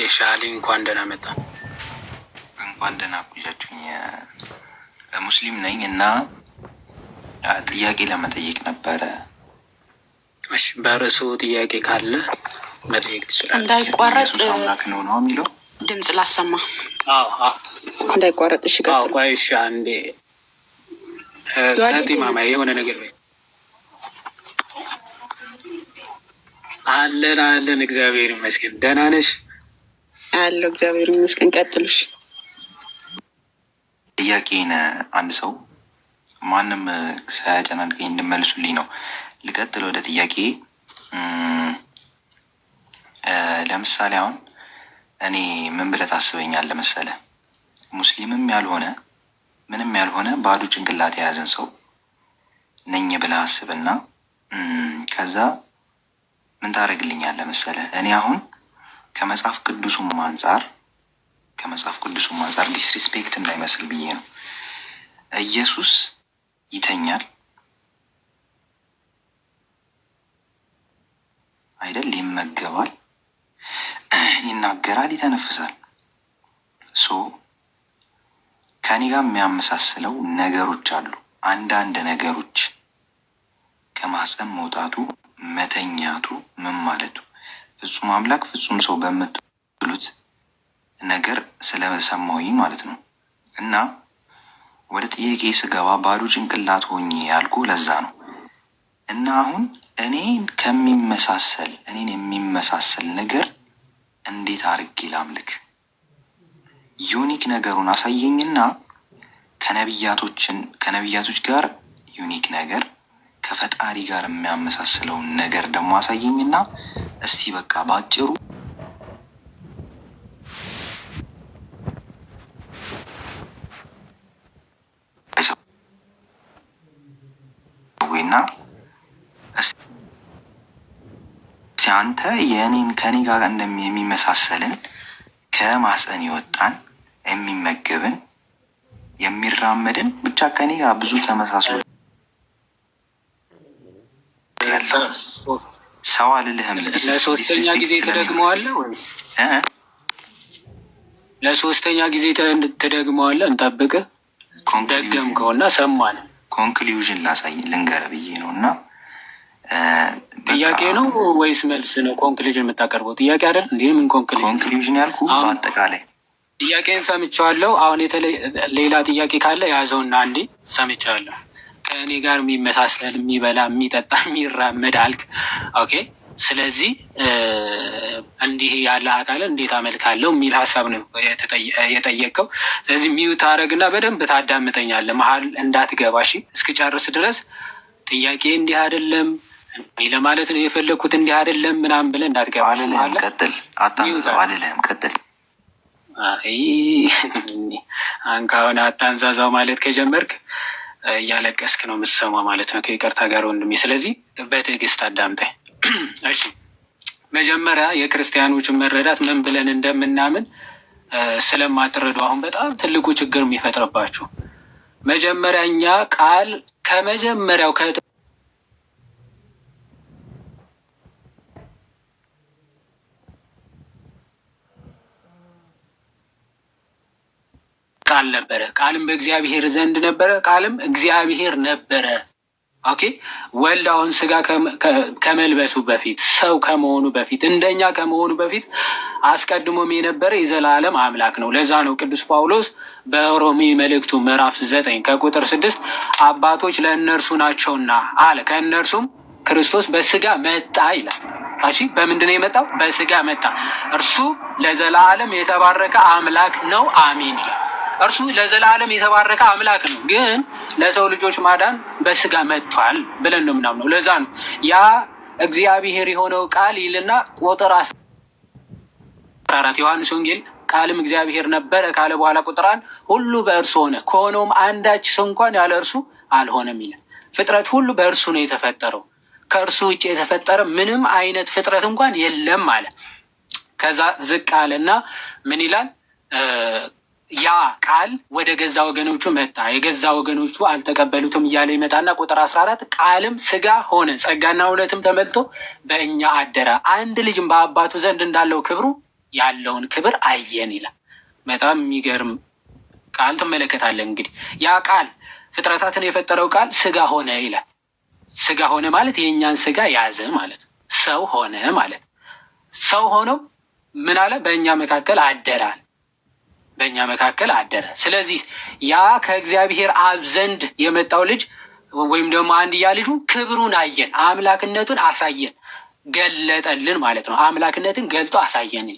ሻሊ እንኳን ደህና መጣ። እንኳን ደህና ቆያችሁኝ። ሙስሊም ነኝ እና ጥያቄ ለመጠየቅ ነበረ። እሺ፣ በርዕሱ ጥያቄ ካለ መጠየቅ ትችላለህ። እንዳይቋረጥ ኢየሱስ አምላክ ነው የሚለው ድምጽ ላሰማ። አዎ እንዳይቋረጥ። እሺ ቀጥል። ቆይ እሺ፣ አንዴ ማማ የሆነ ነገር ወይ አለን። እግዚአብሔር ይመስገን። ደህና ነሽ? አለሁ እግዚአብሔር ይመስገን። ቀጥሉሽ። ጥያቄን አንድ ሰው ማንም ሳያጨናንቀኝ እንድመልሱልኝ ነው። ልቀጥል ወደ ጥያቄ። ለምሳሌ አሁን እኔ ምን ብለህ ታስበኛለህ መሰለህ? ሙስሊምም ያልሆነ ምንም ያልሆነ ባዶ ጭንቅላት የያዘን ሰው ነኝ ብለህ አስብና ከዛ ምን ታደርግልኛለህ መሰለህ? እኔ አሁን ከመጽሐፍ ቅዱሱም አንጻር ዲስሪስፔክት እንዳይመስል ብዬ ነው። ኢየሱስ ይተኛል አይደል? ይመገባል፣ ይናገራል፣ ይተነፍሳል። ከኔ ጋር የሚያመሳስለው ነገሮች አሉ። አንዳንድ ነገሮች ከማህፀን መውጣቱ፣ መተኛቱ፣ ምን ማለቱ ፍጹም አምላክ ፍጹም ሰው በምትሉት ነገር ስለሰማሁኝ ማለት ነው። እና ወደ ጥያቄ ስገባ ባዶ ጭንቅላት ሆኜ ያልኩ ለዛ ነው። እና አሁን እኔን የሚመሳሰል ነገር እንዴት አድርጌ ላምልክ? ዩኒክ ነገሩን አሳየኝና ከነቢያቶች ጋር ዩኒክ ነገር ከፈጣሪ ጋር የሚያመሳስለውን ነገር ደግሞ አሳየኝና እስቲ በቃ ባጭሩ እና አንተ ከኔ ጋር የሚመሳሰልን ከማህፀን የወጣን የሚመገብን የሚራመድን ብቻ ከኔ ጋር ብዙ ተመሳስሎ ያለው ሰው አልልህም። ለሶስተኛ ጊዜ ትደግመዋለህ ወይ? ለሶስተኛ ጊዜ ትደግመዋለህ? እንጠብቅህ። ደገምከውና ሰማን። ኮንክሉዥን ላሳይ ልንገርህ ብዬ ነው። እና ጥያቄ ነው ወይስ መልስ ነው? ኮንክሉዥን የምታቀርበው ጥያቄ አይደል? እንዲህ ምን ኮንክሉዥን ያልኩ በአጠቃላይ ጥያቄን ሰምቼዋለሁ። አሁን ሌላ ጥያቄ ካለ ያዘውና አንዴ ሰምቼዋለሁ። ከእኔ ጋር የሚመሳሰል የሚበላ የሚጠጣ የሚራመድ አልክ። ኦኬ። ስለዚህ እንዲህ ያለ አካል እንዴት አመልካለሁ የሚል ሀሳብ ነው የጠየቀው። ስለዚህ ሚዩት አረግና በደንብ ታዳምጠኛለህ፣ መሀል እንዳትገባ እሺ። እስክጨርስ ድረስ ጥያቄ እንዲህ አይደለም ለማለት ነው የፈለግኩት እንዲህ አይደለም ምናምን ብለህ እንዳትገባ። ቀጥል፣ አታንዛዛው አልልህም። ቀጥል። አንካሁን አታንዛዛው ማለት ከጀመርክ እያለቀስክ ነው የምትሰማው ማለት ነው፣ ከይቅርታ ጋር ወንድሜ። ስለዚህ በትዕግስት አዳምጠኝ እሺ። መጀመሪያ የክርስቲያኖችን መረዳት ምን ብለን እንደምናምን ስለማትረዱ አሁን በጣም ትልቁ ችግር የሚፈጥርባችሁ መጀመሪያ እኛ ቃል ከመጀመሪያው ቃል ነበረ፣ ቃልም በእግዚአብሔር ዘንድ ነበረ፣ ቃልም እግዚአብሔር ነበረ። ኦኬ። ወልድ አሁን ስጋ ከመልበሱ በፊት ሰው ከመሆኑ በፊት እንደኛ ከመሆኑ በፊት አስቀድሞም የነበረ የዘላለም አምላክ ነው። ለዛ ነው ቅዱስ ጳውሎስ በሮሜ መልእክቱ ምዕራፍ 9 ከቁጥር 6 አባቶች ለእነርሱ ናቸውና አለ፣ ከእነርሱም ክርስቶስ በስጋ መጣ ይላል። እሺ፣ በምንድን ነው የመጣው? በስጋ መጣ። እርሱ ለዘላለም የተባረከ አምላክ ነው። አሜን ይላል። እርሱ ለዘላለም የተባረከ አምላክ ነው፣ ግን ለሰው ልጆች ማዳን በስጋ መጥቷል ብለን ነው ምናምነው። ለዛ ነው ያ እግዚአብሔር የሆነው ቃል ይልና ቁጥር 14 ዮሐንስ ወንጌል ቃልም እግዚአብሔር ነበረ ካለ በኋላ ቁጥር 1 ሁሉ በእርሱ ሆነ፣ ከሆነውም አንዳች ሰው እንኳን ያለ እርሱ አልሆነም ይላል። ፍጥረት ሁሉ በእርሱ ነው የተፈጠረው፣ ከእርሱ ውጭ የተፈጠረ ምንም አይነት ፍጥረት እንኳን የለም አለ። ከዛ ዝቅ አለና ምን ይላል? ያ ቃል ወደ ገዛ ወገኖቹ መጣ፣ የገዛ ወገኖቹ አልተቀበሉትም እያለ ይመጣና ቁጥር 14 ቃልም ስጋ ሆነ፣ ጸጋና እውነትም ተመልቶ በእኛ አደረ፣ አንድ ልጅም በአባቱ ዘንድ እንዳለው ክብሩ ያለውን ክብር አየን ይላል። በጣም የሚገርም ቃል ትመለከታለን። እንግዲህ ያ ቃል ፍጥረታትን የፈጠረው ቃል ስጋ ሆነ ይላል። ስጋ ሆነ ማለት የእኛን ስጋ ያዘ ማለት፣ ሰው ሆነ ማለት። ሰው ሆኖ ምን አለ? በእኛ መካከል አደራል፣ በእኛ መካከል አደረ። ስለዚህ ያ ከእግዚአብሔር አብ ዘንድ የመጣው ልጅ ወይም ደግሞ አንድያ ልጁ ክብሩን አየን፣ አምላክነቱን አሳየን፣ ገለጠልን ማለት ነው። አምላክነትን ገልጦ አሳየን።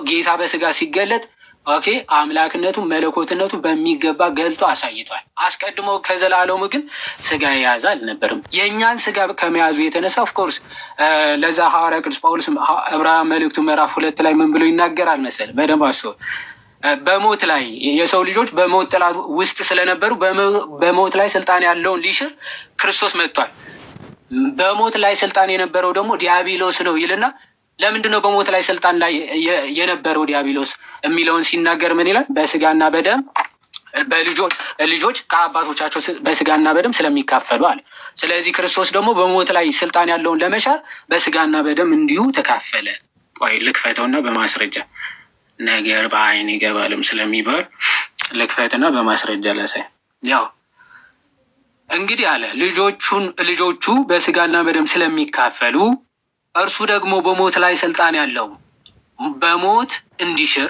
ጌታ በስጋ ሲገለጥ ኦኬ አምላክነቱን መለኮትነቱን በሚገባ ገልጦ አሳይቷል። አስቀድሞ ከዘላለሙ ግን ስጋ የያዘ አልነበርም። የእኛን ስጋ ከመያዙ የተነሳ ኦፍኮርስ ለዛ ሐዋርያ ቅዱስ ጳውሎስ ዕብራውያን መልእክቱ ምዕራፍ 2 ላይ ምን ብሎ ይናገራል መሰል? በደንብ አስበው። በሞት ላይ የሰው ልጆች በሞት ጥላ ውስጥ ስለነበሩ በሞት ላይ ስልጣን ያለውን ሊሽር ክርስቶስ መጥቷል። በሞት ላይ ስልጣን የነበረው ደግሞ ዲያብሎስ ነው ይልና ለምንድን ነው በሞት ላይ ስልጣን ላይ የነበረው ዲያብሎስ የሚለውን ሲናገር ምን ይላል? በስጋና በደም ልጆች ከአባቶቻቸው በስጋና በደም ስለሚካፈሉ አለ። ስለዚህ ክርስቶስ ደግሞ በሞት ላይ ስልጣን ያለውን ለመሻር በስጋና በደም እንዲሁ ተካፈለ። ቆይ ልክፈተውና በማስረጃ ነገር በአይን ይገባልም ስለሚባል ልክፈትና በማስረጃ ላሳይ። ያው እንግዲህ አለ ልጆቹ በስጋና በደም ስለሚካፈሉ እርሱ ደግሞ በሞት ላይ ስልጣን ያለው በሞት እንዲሽር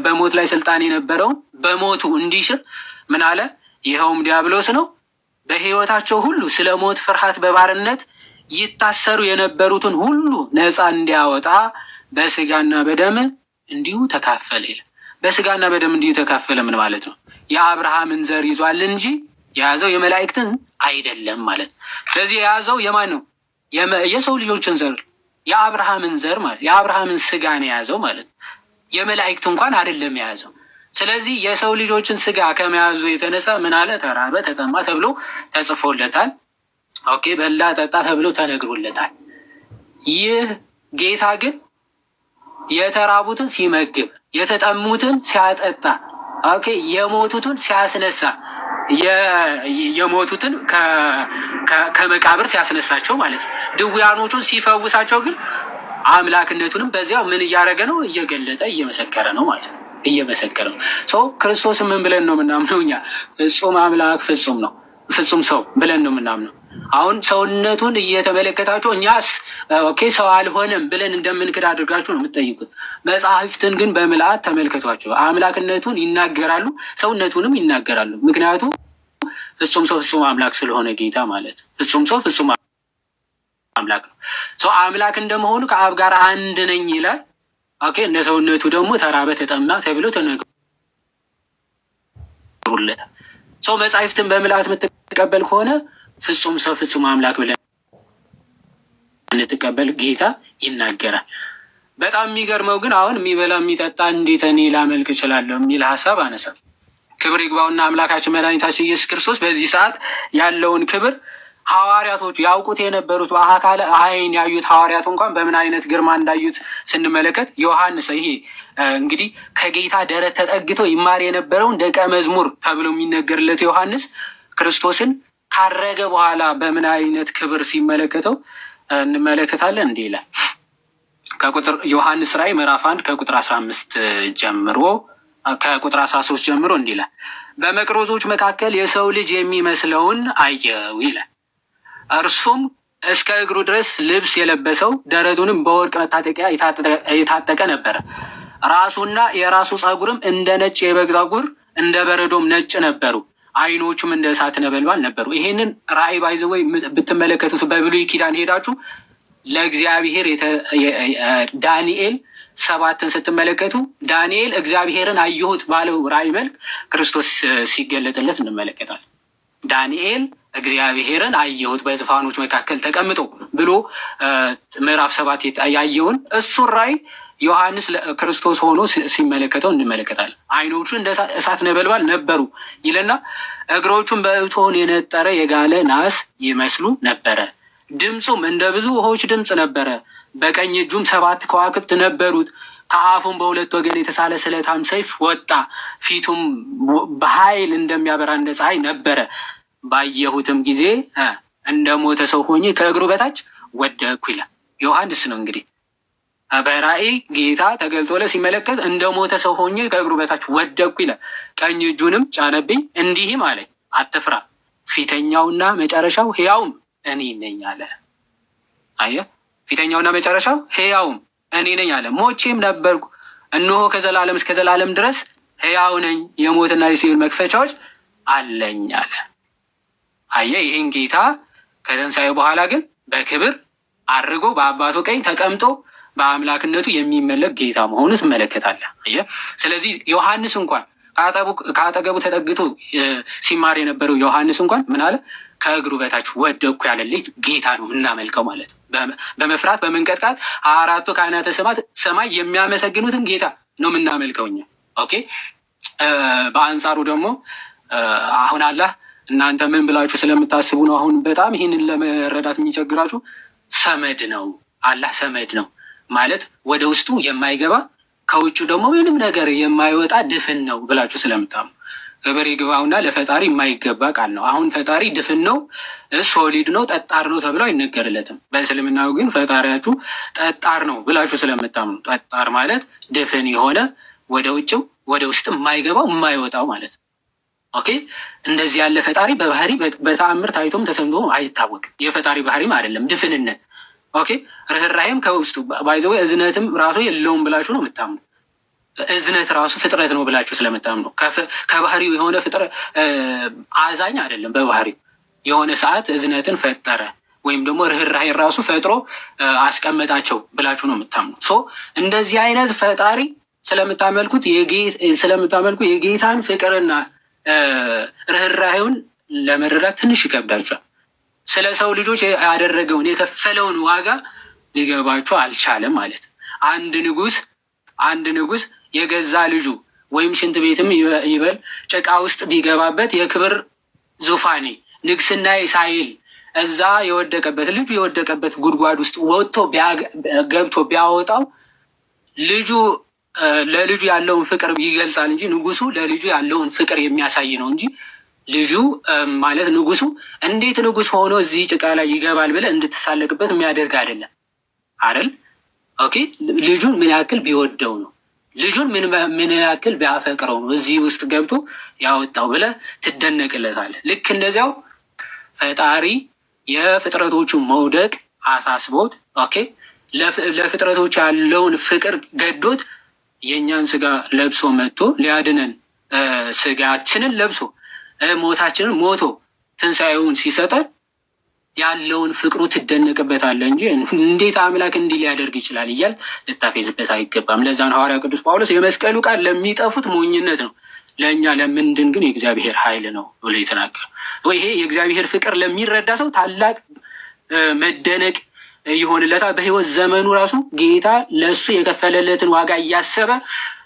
በሞት ላይ ስልጣን የነበረውን በሞቱ እንዲሽር ምን አለ? ይኸውም ዲያብሎስ ነው። በሕይወታቸው ሁሉ ስለ ሞት ፍርሃት በባርነት ይታሰሩ የነበሩትን ሁሉ ነፃ እንዲያወጣ በስጋና በደም እንዲሁ ተካፈለ ይላል። በስጋና በደም እንዲሁ ተካፈለ ምን ማለት ነው? የአብርሃምን ዘር ይዟል እንጂ የያዘው የመላእክትን አይደለም ማለት ነው። ስለዚህ የያዘው የማን ነው? የሰው ልጆችን ዘር፣ የአብርሃምን ዘር ማለት የአብርሃምን ስጋ ነው የያዘው ማለት ነው። የመላእክት እንኳን አይደለም የያዘው። ስለዚህ የሰው ልጆችን ስጋ ከመያዙ የተነሳ ምን አለ? ተራበ፣ ተጠማ ተብሎ ተጽፎለታል። ኦኬ በላ ጠጣ ተብሎ ተነግሮለታል። ይህ ጌታ ግን የተራቡትን ሲመግብ፣ የተጠሙትን ሲያጠጣ፣ ኦኬ የሞቱትን ሲያስነሳ፣ የሞቱትን ከመቃብር ሲያስነሳቸው ማለት ነው። ድውያኖቹን ሲፈውሳቸው ግን አምላክነቱንም በዚያው ምን እያደረገ ነው? እየገለጠ እየመሰከረ ነው ማለት ነው። እየመሰከረ ነው። ክርስቶስን ምን ብለን ነው የምናምነው እኛ? ፍጹም አምላክ ፍጹም ነው፣ ፍጹም ሰው ብለን ነው የምናምነው። አሁን ሰውነቱን እየተመለከታችሁ እኛስ ኦኬ ሰው አልሆነም ብለን እንደምንክድ አድርጋችሁ ነው የምትጠይቁት። መጽሐፍትን ግን በምልአት ተመልከቷቸው። አምላክነቱን ይናገራሉ፣ ሰውነቱንም ይናገራሉ። ምክንያቱም ፍጹም ሰው ፍጹም አምላክ ስለሆነ ጌታ ማለት ፍጹም ሰው ፍጹም አምላክ ነው። ሰው አምላክ እንደመሆኑ ከአብ ጋር አንድ ነኝ ይላል። ኦኬ እንደ ሰውነቱ ደግሞ ተራበ፣ ተጠማ ተብሎ ተነግሮለታል። ሰው መጽሐፍትን በምልአት የምትቀበል ከሆነ ፍጹም ሰው ፍጹም አምላክ ብለን እንድትቀበል ጌታ ይናገራል። በጣም የሚገርመው ግን አሁን የሚበላ የሚጠጣ እንዴት እኔ ላመልክ እችላለሁ የሚል ሀሳብ አነሳ። ክብር ይግባውና አምላካችን መድኃኒታችን ኢየሱስ ክርስቶስ በዚህ ሰዓት ያለውን ክብር ሐዋርያቶቹ ያውቁት የነበሩት በአካለ ዓይን ያዩት ሐዋርያቱ እንኳን በምን አይነት ግርማ እንዳዩት ስንመለከት ዮሐንስ ይሄ እንግዲህ ከጌታ ደረት ተጠግቶ ይማር የነበረውን ደቀ መዝሙር ተብሎ የሚነገርለት ዮሐንስ ክርስቶስን ካረገ በኋላ በምን አይነት ክብር ሲመለከተው እንመለከታለን። እንዲህ ይላል ከቁጥር ዮሐንስ ራዕይ ምዕራፍ 1 ከቁጥር 15 ጀምሮ ከቁጥር 13 ጀምሮ እንዲህ ይላል። በመቅረዞች መካከል የሰው ልጅ የሚመስለውን አየው ይላል። እርሱም እስከ እግሩ ድረስ ልብስ የለበሰው ደረቱንም በወርቅ መታጠቂያ የታጠቀ ነበረ። ራሱና የራሱ ጸጉርም እንደ ነጭ የበግ ጸጉር እንደ በረዶም ነጭ ነበሩ። ዓይኖቹም እንደ እሳት ነበልባል ነበሩ። ይሄንን ራእይ ባይዘወይ ብትመለከቱት በብሉይ ኪዳን ሄዳችሁ ለእግዚአብሔር ዳንኤል 7 ስትመለከቱ ዳንኤል እግዚአብሔርን አየሁት ባለው ራእይ መልክ ክርስቶስ ሲገለጥለት እንመለከታለን። ዳንኤል እግዚአብሔርን አየሁት በዙፋኖች መካከል ተቀምጦ ብሎ ምዕራፍ 7 ያየውን እሱን ራእይ ዮሐንስ ክርስቶስ ሆኖ ሲመለከተው እንመለከታለን። ዓይኖቹ እንደ እሳት ነበልባል ነበሩ ይልና እግሮቹም በእቶን የነጠረ የጋለ ናስ ይመስሉ ነበረ። ድምፁም እንደ ብዙ ውኆች ድምፅ ነበረ። በቀኝ እጁም 7 ከዋክብት ነበሩት። ከአፉም በሁለት ወገን የተሳለ ስለታም ሰይፍ ወጣ። ፊቱም በኃይል እንደሚያበራ እንደ ፀሐይ ነበረ። ባየሁትም ጊዜ እንደ ሞተ ሰው ሆኜ ከእግሩ በታች ወደቅኩ ይላል ዮሐንስ ነው እንግዲህ በራእይ ጌታ ተገልጦለት ሲመለከት እንደ ሞተ ሰው ሆኜ ከእግሩ በታች ወደቅኩ ይላል። ቀኝ እጁንም ጫነብኝ እንዲህም አለኝ፣ አትፍራ፣ ፊተኛውና መጨረሻው ሕያውም እኔ ነኝ አለ። አየህ፣ ፊተኛውና መጨረሻው ሕያውም እኔ ነኝ አለ። ሞቼም ነበርኩ፣ እነሆ ከዘላለም እስከ ዘላለም ድረስ ሕያው ነኝ፣ የሞትና የሲኦል መክፈቻዎች አለኝ አለ። አየህ፣ ይህን ጌታ ከትንሣኤ በኋላ ግን በክብር አድርጎ በአባቱ ቀኝ ተቀምጦ በአምላክነቱ የሚመለክ ጌታ መሆኑ ትመለከታለህ። አየህ፣ ስለዚህ ዮሐንስ እንኳን ከአጠገቡ ተጠግቶ ሲማር የነበረው ዮሐንስ እንኳን ምን አለ? ከእግሩ በታች ወደቅኩ ያለልኝ ጌታ ነው የምናመልከው ማለት ነው። በመፍራት በመንቀጥቀጥ አራቱ ካህናተ ሰማይ የሚያመሰግኑትን ጌታ ነው የምናመልከው እኛ። ኦኬ። በአንጻሩ ደግሞ አሁን አላህ እናንተ ምን ብላችሁ ስለምታስቡ ነው አሁን በጣም ይህንን ለመረዳት የሚቸግራችሁ። ሰመድ ነው አላህ፣ ሰመድ ነው ማለት ወደ ውስጡ የማይገባ ከውጭ ደግሞ ምንም ነገር የማይወጣ ድፍን ነው ብላችሁ ስለምታሙ ክብር ይግባውና ለፈጣሪ የማይገባ ቃል ነው። አሁን ፈጣሪ ድፍን ነው፣ ሶሊድ ነው፣ ጠጣር ነው ተብሎ አይነገርለትም። በእስልምናው ግን ፈጣሪያችሁ ጠጣር ነው ብላችሁ ስለምታምኑ፣ ጠጣር ማለት ድፍን የሆነ ወደ ውጭም ወደ ውስጥም የማይገባው የማይወጣው ማለት ነው። ኦኬ። እንደዚህ ያለ ፈጣሪ በባህሪ በተአምር ታይቶም ተሰምቶም አይታወቅም። የፈጣሪ ባህሪም አይደለም ድፍንነት። ኦኬ። ርኅራኄም ከውስጡ ባይዘው እዝነትም ራሱ የለውም ብላችሁ ነው የምታምኑ። እዝነት ራሱ ፍጥረት ነው ብላችሁ ስለምታምኑ ከባህሪው የሆነ ፍጥረት አዛኝ አይደለም። በባህሪው የሆነ ሰዓት እዝነትን ፈጠረ ወይም ደግሞ ርኅራኄ ራሱ ፈጥሮ አስቀመጣቸው ብላችሁ ነው የምታምኑ። ሶ እንደዚህ አይነት ፈጣሪ ስለምታመልኩ የጌታን ፍቅርና ርኅራኄውን ለመረዳት ትንሽ ይከብዳቸዋል። ስለ ሰው ልጆች ያደረገውን የከፈለውን ዋጋ ሊገባቸው አልቻለም ማለት ነው። አንድ ንጉሥ የገዛ ልጁ ወይም ሽንት ቤትም ይበል ጭቃ ውስጥ ቢገባበት የክብር ዙፋኔ ንግስናዬ ሳይል እዛ ልጁ የወደቀበት ጉድጓድ ውስጥ ወጥቶ ገብቶ ቢያወጣው ለልጁ ያለውን ፍቅር ይገልጻል እንጂ ንጉሱ ለልጁ ያለውን ፍቅር የሚያሳይ ነው እንጂ ልጁ ማለት ንጉሱ እንዴት ንጉስ ሆኖ እዚህ ጭቃ ላይ ይገባል ብለህ እንድትሳለቅበት የሚያደርግ አይደለም አይደል? ኦኬ። ልጁን ምን ያክል ቢወደው ነው፣ ልጁን ምን ያክል ቢያፈቅረው ነው እዚህ ውስጥ ገብቶ ያወጣው ብለህ ትደነቅለታለህ። ልክ እንደዚያው ፈጣሪ የፍጥረቶቹ መውደቅ አሳስቦት፣ ኦኬ፣ ለፍጥረቶች ያለውን ፍቅር ገዶት የእኛን ስጋ ለብሶ መጥቶ ሊያድነን ስጋችንን ለብሶ ሞታችንን ሞቶ ትንሣኤውን ሲሰጠን ያለውን ፍቅሩ ትደነቅበታለህ እንጂ እንዴት አምላክ እንዲህ ሊያደርግ ይችላል እያል ልታፌዝበት አይገባም። ለዛ ነው ሐዋርያ ቅዱስ ጳውሎስ የመስቀሉ ቃል ለሚጠፉት ሞኝነት ነው፣ ለእኛ ለምንድን ግን የእግዚአብሔር ኃይል ነው ብሎ የተናገረው። ይሄ የእግዚአብሔር ፍቅር ለሚረዳ ሰው ታላቅ መደነቅ ይሆንለታል። በህይወት ዘመኑ ራሱ ጌታ ለእሱ የከፈለለትን ዋጋ እያሰበ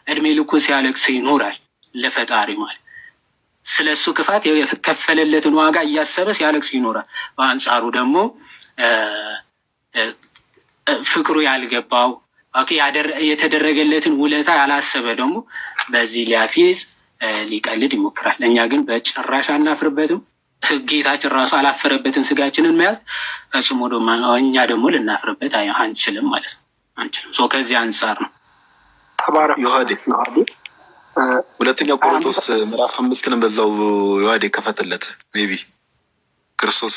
እድሜ ልኩን ሲያለቅስ ይኖራል። ለፈጣሪ ማለት ስለ እሱ ክፋት የከፈለለትን ዋጋ እያሰበ ሲያለቅስ ይኖራል። በአንጻሩ ደግሞ ፍቅሩ ያልገባው የተደረገለትን ውለታ ያላሰበ ደግሞ በዚህ ሊያፌዝ ሊቀልድ ይሞክራል። እኛ ግን በጭራሽ አናፍርበትም። ጌታችን ራሱ አላፈረበትን ስጋችንን መያዝ ፈጽሞ እኛ ደግሞ ልናፍርበት አንችልም ማለት ነው። አንችልም። ከዚህ አንጻር ነው ተባረክ ዮሐዴ። ሁለተኛ ቆሮንቶስ ምዕራፍ 5 በዛው ዮሐዴ ከፈተለት ሜቢ ክርስቶስ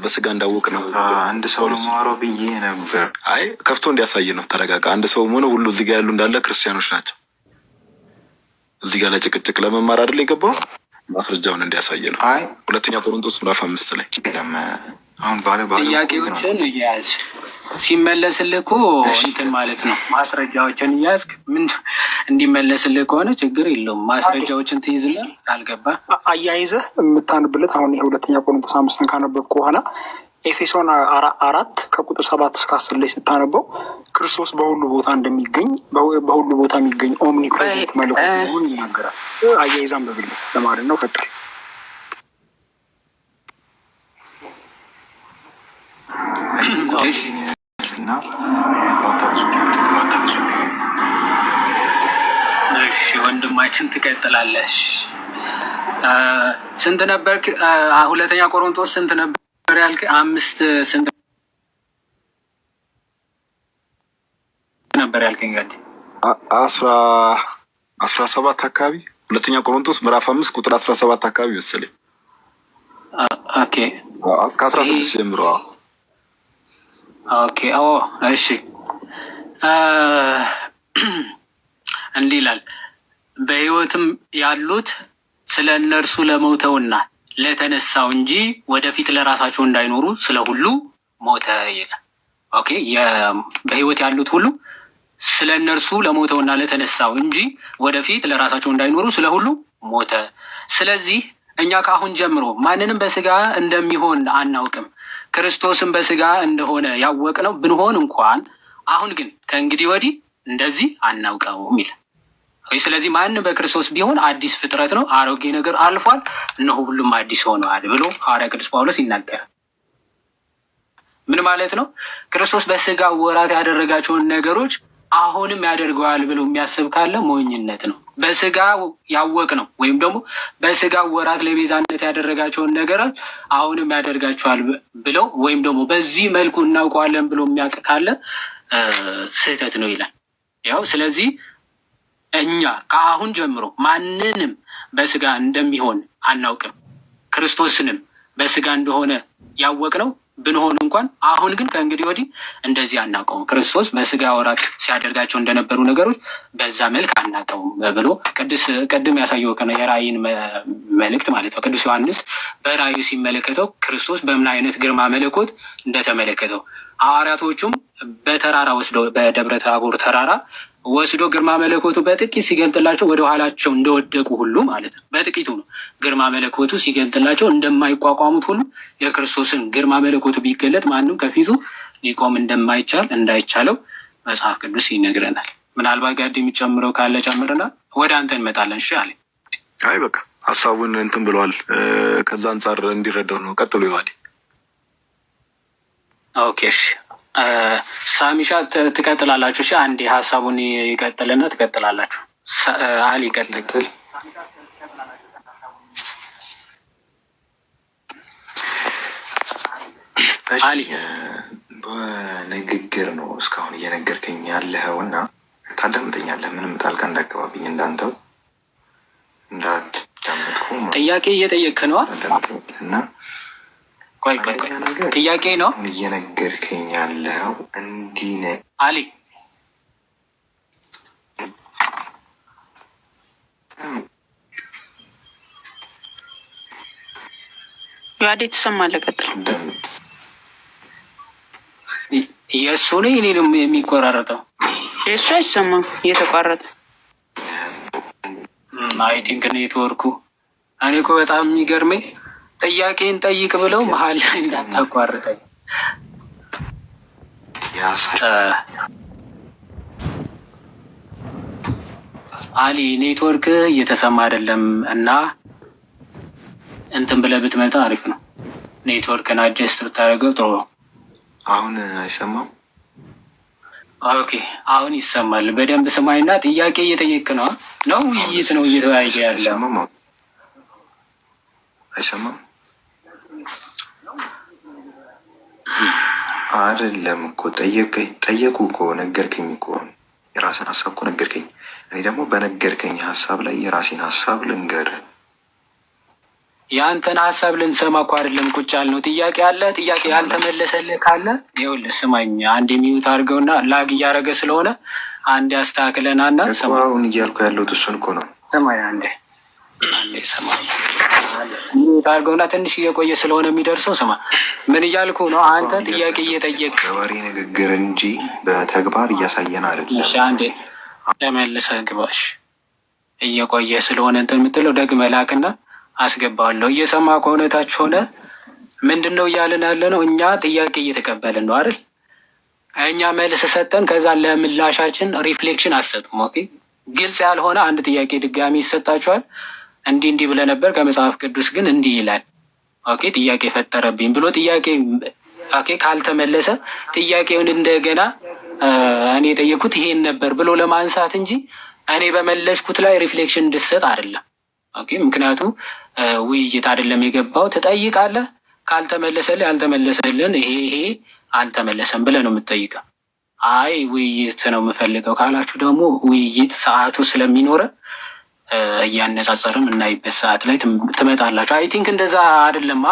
በስጋ እንዳወቅ ነው። አንድ ሰው ነው ማወራው ብዬ ነበር። አይ ከፍቶ እንዲያሳይ ነው። ተረጋጋ። አንድ ሰው ሆነ ሁሉ እዚህ ጋር ያሉ እንዳለ ክርስቲያኖች ናቸው። እዚህ ጋር ለጭቅጭቅ ለመማር አይደል የገባው? ማስረጃውን እንዲያሳይ ነው። አይ ሁለተኛ ቆሮንቶስ ምዕራፍ 5 ላይ አሁን ጥያቄዎችን እያያዝ ሲመለስልህ እኮ እንትን ማለት ነው። ማስረጃዎችን እያያዝክ ምን እንዲመለስልህ ከሆነ ችግር የለውም። ማስረጃዎችን ትይዝና ካልገባ አያይዘህ የምታንብለት አሁን ይሄ ሁለተኛ ቆሮንቶስ 5 ካነበብክ በኋላ ኤፌሶን 4 ከቁጥር 7 እስከ 10 ላይ ስታነበው ክርስቶስ በሁሉ ቦታ እንደሚገኝ በሁሉ ቦታ የሚገኝ ኦምኒ ፕሬዘንት መለኮት መሆኑን ይናገራል። አያይዛም በብለት ለማለት ነው። ቀጥል። እሺ ወንድማችን ትቀጥላለሽ። ስንት ነበር? ሁለተኛ ቆሮንቶስ ስንት ነበር ያልክ? 5 ስንት? ነበር ያልከኝ ጋር 17 አካባቢ ሁለተኛ ቆሮንቶስ ምዕራፍ 5 ቁጥር 17 አካባቢ መሰለኝ። ኦኬ ከ16 ጀምሮ። ኦኬ እሺ እንዲህ ይላል፣ በሕይወትም ያሉት ስለ እነርሱ ለሞተውና ለተነሳው እንጂ ወደፊት ለራሳቸው እንዳይኖሩ ስለ ሁሉ ሞተ ይላል። ኦኬ በሕይወት ያሉት ሁሉ ስለ እነርሱ ለሞተውና ለተነሳው እንጂ ወደፊት ለራሳቸው እንዳይኖሩ ስለ ሁሉ ሞተ። ስለዚህ እኛ ከአሁን ጀምሮ ማንንም በስጋ እንደሚሆን አናውቅም፣ ክርስቶስን በስጋ እንደሆነ ያወቅነው ብንሆን እንኳን አሁን ግን ከእንግዲህ ወዲህ እንደዚህ አናውቀውም ይላል። ስለዚህ ማንም በክርስቶስ ቢሆን አዲስ ፍጥረት ነው፣ አሮጌ ነገር አልፏል፣ እነሆ ሁሉም አዲስ ሆነዋል ብሎ ሐዋርያ ቅዱስ ጳውሎስ ይናገራል። ምን ማለት ነው? ክርስቶስ በስጋ ወራት ያደረጋቸውን ነገሮች አሁንም ያደርገዋል ብሎ የሚያስብ ካለ ሞኝነት ነው። በስጋ ያወቅ ነው ወይም ደግሞ በስጋ ወራት ለቤዛነት ያደረጋቸውን ነገሮች አሁንም ያደርጋቸዋል ብለው ወይም ደግሞ በዚህ መልኩ እናውቀዋለን ብሎ የሚያውቅ ካለ ስህተት ነው ይላል። ያው ስለዚህ እኛ ከአሁን ጀምሮ ማንንም በስጋ እንደሚሆን አናውቅም፣ ክርስቶስንም በስጋ እንደሆነ ያወቅ ነው ብንሆን እንኳን አሁን ግን ከእንግዲህ ወዲህ እንደዚህ አናውቀውም፣ ክርስቶስ በስጋ ወራት ሲያደርጋቸው እንደነበሩ ነገሮች በዛ መልክ አናውቀውም ብሎ ቅድም ያሳየው ከነ የራእይን መልእክት ማለት ነው። ቅዱስ ዮሐንስ በራእዩ ሲመለከተው ክርስቶስ በምን አይነት ግርማ መለኮት እንደተመለከተው ሐዋርያቶቹም በተራራ ወስዶ በደብረ ታቦር ተራራ ወስዶ ግርማ መለኮቱ በጥቂት ሲገልጥላቸው ወደ ኋላቸው እንደወደቁ ሁሉ ማለት ነው። በጥቂቱ ነው ግርማ መለኮቱ ሲገልጥላቸው እንደማይቋቋሙት ሁሉ የክርስቶስን ግርማ መለኮቱ ቢገለጥ ማንም ከፊቱ ሊቆም እንዳይቻለው መጽሐፍ ቅዱስ ይነግረናል። ምናልባት ጋር የሚጨምረው ካለ ጨምርና ወደ አንተ እንመጣለን። እሺ አለ። አይ በቃ ሀሳቡን እንትን ብለዋል። ከዛ አንጻር እንዲረዳው ነው። ቀጥሎ ይዋል። ኦኬ እሺ ሳሚሻ ትቀጥላላችሁ። እሺ አንዴ ሀሳቡን ይቀጥልና ትቀጥላላችሁ። አሊ ይቀጥል። አሊ በንግግር ነው እስካሁን እየነገርከኝ ያለኸው እና ታዳምጠኛለህ። ምንም ጣልቃ እንዳገባብኝ እንዳንተው እንዳዳመጥኩ ጥያቄ እየጠየቅክ ነዋ እና ቆይ ጥያቄ ነው እየነገርከኝ ያለው እንዲህ ነው አሊ። ያዴ ትሰማለህ? ቀጥል። የእሱ ነው የኔ ነው የሚቆራረጠው? የእሱ አይሰማም እየተቋረጠ። አይ ቲንክ ኔትወርኩ። እኔ እኮ በጣም የሚገርመኝ ጥያቄን ጠይቅ ብለው መሀል ላይ እንዳታቋርጠኝ። አሊ ኔትወርክ እየተሰማ አይደለም እና እንትን ብለህ ብትመጣ አሪፍ ነው። ኔትወርክን አጀስት ብታደርገው ጥሩ ነው። አሁን አይሰማም? ኦኬ አሁን ይሰማል። በደንብ ስማኝና ጥያቄ እየጠየቅ ነው ውይይት ነው እየተወያየ ያለ። አይሰማም? አይደለም እኮ ጠየቁ እኮ ነገርከኝ እኮ የራስን ሀሳብ እኮ ነገርከኝ። እኔ ደግሞ በነገርከኝ ሀሳብ ላይ የራሴን ሀሳብ ልንገርህ። የአንተን ሀሳብ ልንሰማ እኮ አይደለም ቁጭ ያልነው። ጥያቄ አለ። ጥያቄ ያልተመለሰልህ ካለ ይኸውልህ ስማኝ፣ አንድ ሚዩት አድርገውና ላግ እያደረገ ስለሆነ አንድ ያስተካክለናና አሁን እያልኩ ያለሁት እሱን እኮ ነው። ስማኝ አንዴ ስማኝ፣ ሚዩት አድርገውና ትንሽ እየቆየ ስለሆነ የሚደርሰው ስማ። ምን እያልኩ ነው? አንተ ጥያቄ እየጠየቅ በወሬ ንግግር እንጂ በተግባር እያሳየን አይደለም። እሺ አንዴ ተመልሰህ ግባሽ። እየቆየ ስለሆነ እንትን የምትለው ደግመህ ላክና አስገባዋለሁ። እየሰማ ከሆነ ታች ሆነ ምንድን ነው እያልን ያለ ነው? እኛ ጥያቄ እየተቀበልን ነው አይደል? እኛ መልስ ሰጠን። ከዛ ለምላሻችን ሪፍሌክሽን አሰጡም። ኦኬ ግልጽ ያልሆነ አንድ ጥያቄ ድጋሚ ይሰጣችኋል። እንዲህ ብለህ ነበር ከመጽሐፍ ቅዱስ ግን እንዲህ ይላል። ኦኬ ጥያቄ ፈጠረብኝ ብሎ ጥያቄ ኦኬ ካልተመለሰ ጥያቄውን እንደገና እኔ የጠየኩት ይሄን ነበር ብሎ ለማንሳት እንጂ እኔ በመለስኩት ላይ ሪፍሌክሽን እንድሰጥ አይደለም። ኦኬ ምክንያቱም ውይይት አይደለም የገባው። ትጠይቃለህ፣ ካልተመለሰልህ ያልተመለሰልን ይሄ አልተመለሰም ብለህ ነው የምትጠይቀው። አይ ውይይት ነው የምፈልገው ካላችሁ ደግሞ ውይይት ሰዓቱ ስለሚኖረ እያነጻጸርን እናይበት ሰዓት ላይ ትመጣላችሁ። አይ ቲንክ እንደዛ አይደለም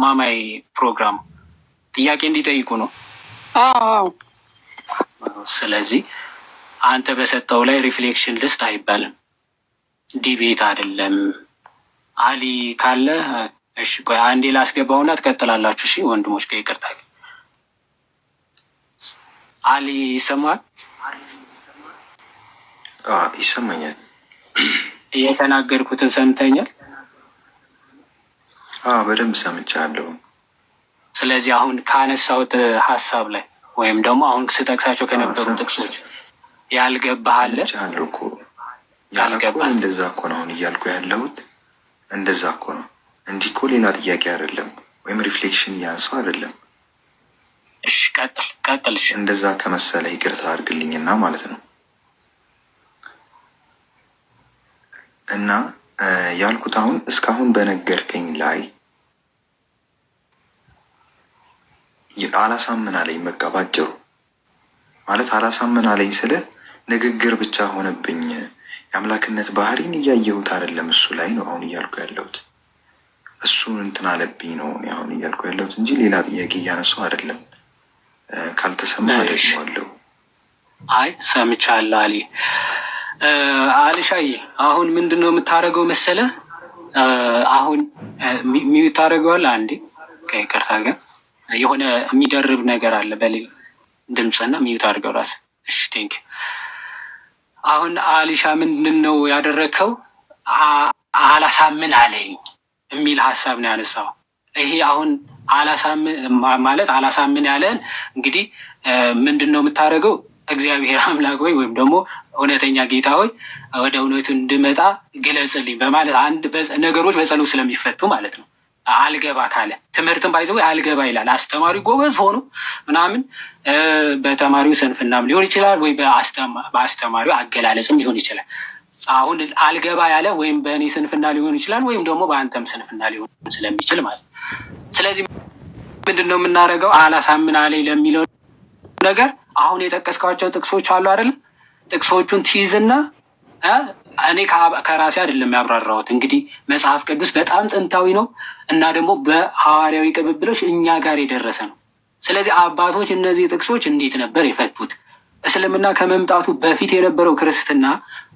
ማማይ ፕሮግራም ጥያቄ እንዲጠይቁ ነው። አዎ ስለዚህ አንተ በሰጠው ላይ ሪፍሌክሽን ልስጥ አይባልም። ዲቤት አይደለም። አሊ ካለ እሺ ቆይ አንዴ ላስገባውና ትቀጥላላችሁ። እሺ ወንድሞች ከይቅርታ አሊ ይሰማል? ይሰማኛል። የተናገርኩትን ሰምተኛል? በደንብ ሰምቻለሁ። ስለዚህ አሁን ካነሳሁት ሀሳብ ላይ ወይም ደግሞ አሁን ስጠቅሳቸው ከነበሩ ጥቅሶች ያልገባህ አለ? ያልገባህ እንደዛ እኮ ነው አሁን እያልኩ ያለሁት። እንደዛ እኮ ነው እንጂ እኮ ሌላ ጥያቄ አይደለም፣ ወይም ሪፍሌክሽን እያነሳው አይደለም። እሺ ቀጥል። እሺ እንደዛ ከመሰለ ይቅርታ አድርግልኝና ማለት ነው። እና ያልኩት አሁን እስካሁን በነገርከኝ ላይ አላሳምን አለኝ። በቃ ባጭሩ ማለት አላሳምን አለኝ ስለ ንግግር ብቻ ሆነብኝ። የአምላክነት ባህሪን እያየሁት አይደለም እሱ ላይ ነው አሁን እያልኩ ያለሁት። እሱን እንትን አለብኝ ነው አሁን እያልኩ ያለሁት እንጂ ሌላ ጥያቄ እያነሳሁ አይደለም። ካልተሰማ ደግሜዋለሁ። አይ ሰምቻለሁ። አሊ አልሻዬ አሁን ምንድን ነው የምታደርገው መሰለህ? አሁን ሚዩት ታደርገዋለህ አንዴ ከይቅርታ ጋር የሆነ የሚደርብ ነገር አለ በሌላ ድምፅና ሚዩት አድርገው ራስህ። እሺ ቴንክ አሁን አሊሻ ምንድን ነው ያደረግከው? አላሳምን አለኝ የሚል ሀሳብ ነው ያነሳው። ይሄ አሁን አላሳምን ያለን እንግዲህ ምንድን ነው የምታደርገው? እግዚአብሔር አምላክ ሆይ ወይም ደግሞ እውነተኛ ጌታ ሆይ ወደ እውነቱ እንድመጣ ግለጽልኝ በማለት አንድ ነገሮች በጸሎት ስለሚፈቱ ማለት ነው። አልገባ ካለ ትምህርትን ባይዘው አልገባ ይላል። አስተማሪው ጎበዝ ሆኖ ምናምን በተማሪው ስንፍናም ሊሆን ይችላል፣ ወይ በአስተማሪው አገላለጽም ሊሆን ይችላል። አሁን አልገባ ያለ ወይም በእኔ ስንፍና ሊሆን ይችላል፣ ወይም ደግሞ በአንተም ስንፍና ሊሆን ስለሚችል ማለት። ስለዚህ ምንድን ነው የምናደርገው? አላሳምን አለኝ ለሚለው ነገር አሁን የጠቀስኳቸው ጥቅሶች አሉ አይደለም? ጥቅሶቹን ትይዝና እኔ ከራሴ አይደለም ያብራራሁት። እንግዲህ መጽሐፍ ቅዱስ በጣም ጥንታዊ ነው እና ደግሞ በሐዋርያዊ ቅብብሎች እኛ ጋር የደረሰ ነው። ስለዚህ አባቶች እነዚህ ጥቅሶች እንዴት ነበር የፈቱት? እስልምና ከመምጣቱ በፊት የነበረው ክርስትና